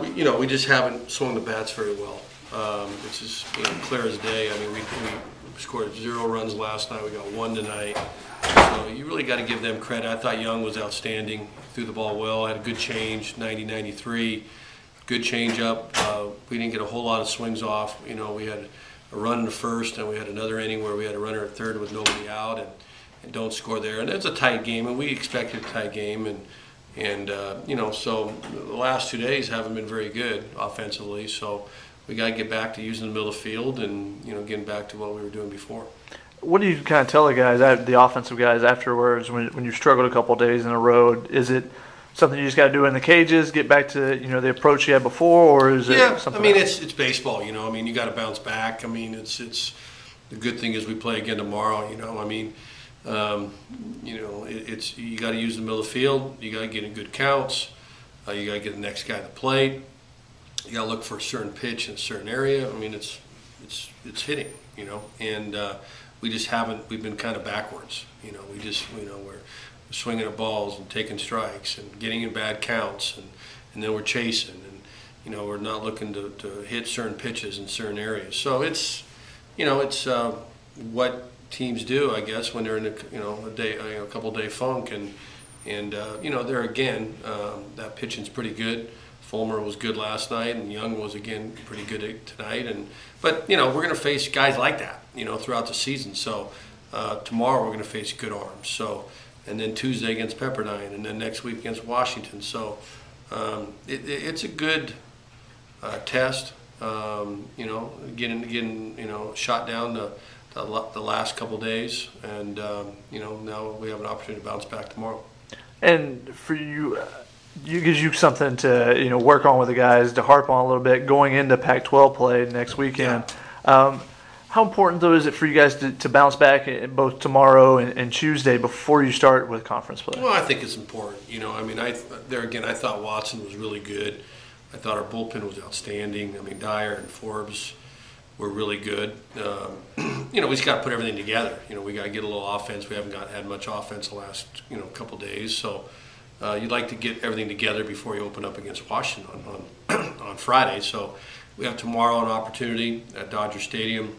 We just haven't swung the bats very well. It's just clear as day. I mean, we scored 0 runs last night. We got 1 tonight. So you really got to give them credit. I thought Young was outstanding. Threw the ball well. Had a good change, 90-93. Good change up. We didn't get a whole lot of swings off. We had a run in the first, and we had another inning where we had a runner at third with nobody out, and don't score there. And it's a tight game, and we expected a tight game. So the last 2 days haven't been very good offensively. So we got to get back to using the middle of the field and getting back to what we were doing before. What do you kind of tell the guys, the offensive guys, afterwards when you struggled a couple of days in a row? Is it something you just got to do in the cages, get back to the approach you had before, or is it something? I mean, it's baseball. I mean, you got to bounce back. I mean, it's the good thing is we play again tomorrow. I mean. It's you got to use the middle of the field. You got to get in good counts. You got to get the next guy to the plate. You got to look for a certain pitch in a certain area. I mean, it's hitting. And we just haven't. We've been kind of backwards. We just we're swinging at balls and taking strikes and getting in bad counts and then we're chasing and we're not looking to hit certain pitches in certain areas. So it's what teams do, I guess, when they're in a couple day funk, and there again, that pitching's pretty good. Fulmer was good last night, and Young was again pretty good tonight. But we're going to face guys like that, throughout the season. So tomorrow we're going to face good arms. So and then Tuesday against Pepperdine, and then next week against Washington. So it's a good test. Getting shot down the last couple of days, and now we have an opportunity to bounce back tomorrow. And for you, gives you something to work on with the guys, to harp on a little bit going into Pac-12 play next weekend. Yeah. How important though is it for you guys to bounce back both tomorrow and Tuesday before you start with conference play? Well, I think it's important. I mean, I thought Watson was really good. I thought our bullpen was outstanding. I mean, Dyer and Forbes were really good. We just got to put everything together. We got to get a little offense. We haven't had much offense the last couple days. So you'd like to get everything together before you open up against Washington on Friday. So we have tomorrow an opportunity at Dodger Stadium.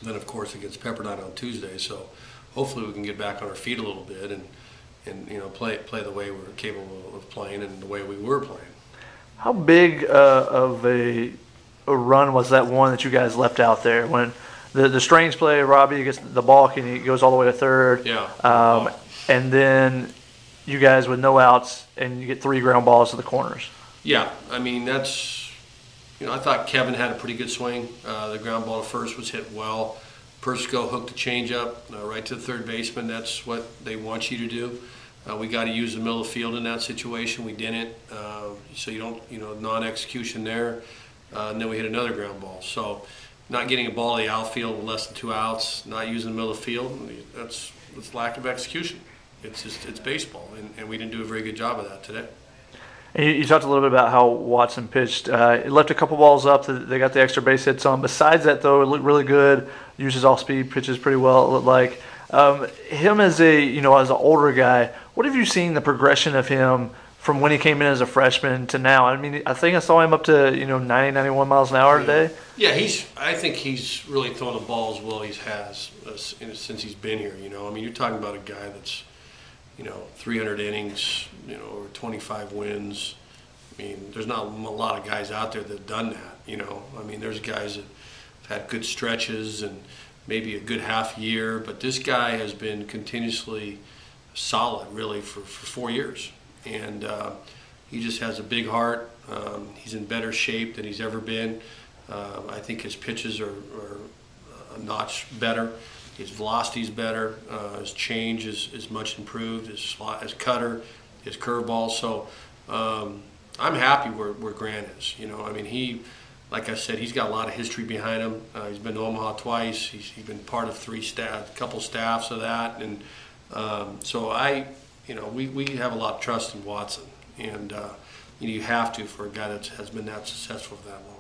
Then of course against Pepperdine on Tuesday. So hopefully we can get back on our feet a little bit and play the way we're capable of playing and the way we were playing. How big of a run was that one that you guys left out there when the Strange play, Robbie gets the balk and he goes all the way to third? Yeah. And then you guys with no outs and you get 3 ground balls to the corners. Yeah, I mean that's I thought Kevin had a pretty good swing. The ground ball to first was hit well. Persico hooked the changeup right to the third baseman. That's what they want you to do. We got to use the middle of the field in that situation. We didn't. So you don't, non-execution there. And then we hit another ground ball. So not getting a ball to the outfield with less than 2 outs, not using the middle of the field, that's lack of execution. It's baseball, and we didn't do a very good job of that today. And you talked a little bit about how Watson pitched. It left a couple balls up. They got the extra base hits on. Besides that, though, it looked really good. Uses all speed, pitches pretty well, it looked like. Him as an older guy, what have you seen the progression of him from when he came in as a freshman to now? I mean, I think I saw him up to 90, 91 miles an hour today. Yeah, I think he's really thrown the ball as well as he has since he's been here. I mean, you're talking about a guy that's 300 innings, over 25 wins. I mean, there's not a lot of guys out there that have done that. I mean, there's guys that have had good stretches and maybe a good half year, but this guy has been continuously solid really for 4 years. And he just has a big heart. He's in better shape than he's ever been. I think his pitches are a notch better. His velocity's better. His change is much improved. His cutter, his curveball. So I'm happy where Grant is. I mean, like I said, he's got a lot of history behind him. He's been to Omaha twice. He's been part of a couple staffs of that, and so we have a lot of trust in Watson, and you have to for a guy that has been that successful for that long.